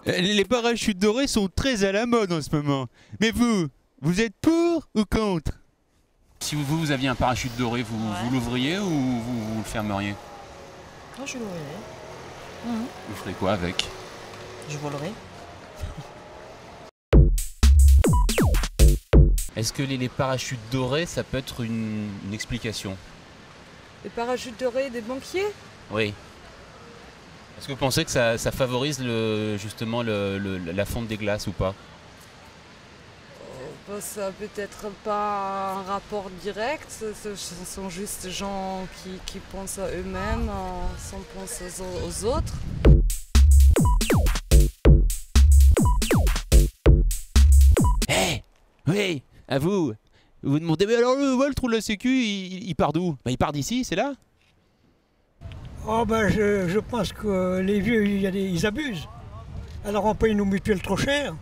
Les parachutes dorés sont très à la mode en ce moment. Mais vous êtes pour ou contre? Si vous aviez un parachute doré, vous l'ouvriez ou vous le fermeriez? Moi, je l'ouvrirai. Vous ferez quoi avec? Je volerai. Est-ce que les parachutes dorés, ça peut être une explication? Les parachutes dorés des banquiers? Oui. Est-ce que vous pensez que ça favorise justement la fonte des glaces ou pas? Ça n'a peut-être pas un rapport direct, ce sont juste des gens qui pensent à eux-mêmes sans penser aux autres. Oui, à vous. Vous demandez, mais alors le trou de la sécu, il part d'où? Il part d'ici, c'est là? Oh ben je pense que les vieux, ils abusent. Alors on paye une mutuelle trop cher.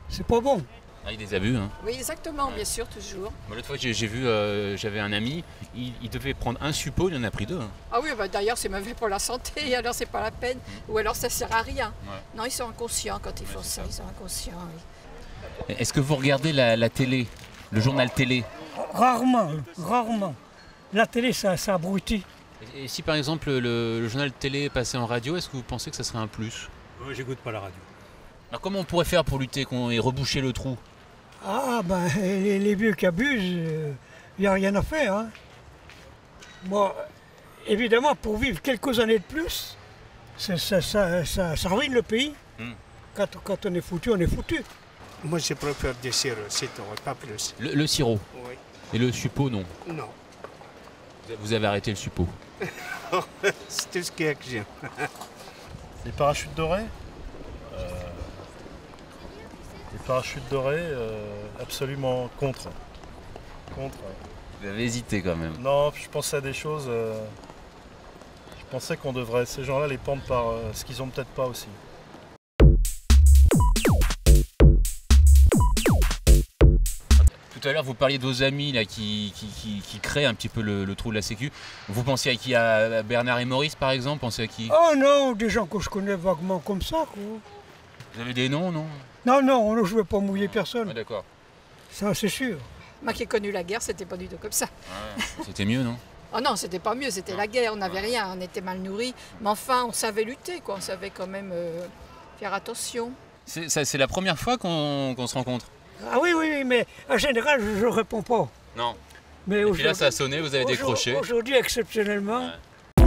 C'est pas bon. Ah, il y a des abus, hein. Oui, exactement, bien sûr, toujours. L'autre fois, j'ai vu, j'avais un ami, il devait prendre un suppôt, il en a pris deux. Hein. Ah oui, bah, d'ailleurs, c'est mauvais pour la santé, alors c'est pas la peine. Ou alors ça sert à rien. Ouais. Non, ils sont inconscients quand ils font ça, ils sont inconscients, oui. Est-ce que vous regardez la télé, le journal télé? Rarement, rarement. La télé, ça abrutit. Et si par exemple le journal télé passait en radio, est-ce que vous pensez que ça serait un plus? Moi, j'écoute pas la radio. Alors comment on pourrait faire pour lutter et reboucher le trou? Ah ben les vieux qui abusent, il n'y a rien à faire. Hein. Moi, évidemment, pour vivre quelques années de plus, ça ruine le pays. Quand on est foutu, on est foutu. Moi, je préfère des sirops, c'est tout, pas plus. Le sirop? Oui. Et le suppôt, non? Non. Vous avez arrêté le suppôt? C'est tout ce que j'aime. Les parachutes dorés Les parachutes dorés, absolument contre. Contre. Vous avez hésité quand même? Non, je pensais à des choses. Je pensais qu'on devrait, ces gens-là, les pendre par ce qu'ils ont peut-être pas aussi. Tout à l'heure, vous parliez de vos amis là, qui créent un petit peu le trou de la sécu. Vous pensiez à qui? À Bernard et Maurice, par exemple? Pensez à qui? Oh non, des gens que je connais vaguement comme ça, quoi. Vous avez des noms, non? Non, je ne veux pas mouiller personne. Ah, d'accord. Ça, c'est sûr. Moi qui ai connu la guerre, c'était pas du tout comme ça. Ouais, c'était mieux, non? Oh non, c'était pas mieux, c'était la guerre, on n'avait rien, on était mal nourris. Mais enfin, on savait lutter, quoi. On savait quand même faire attention. C'est la première fois qu'on se rencontre? Ah oui, mais en général, je ne réponds pas. Non. Mais et puis là, ça a sonné, vous avez décroché. Aujourd'hui, exceptionnellement. Ouais.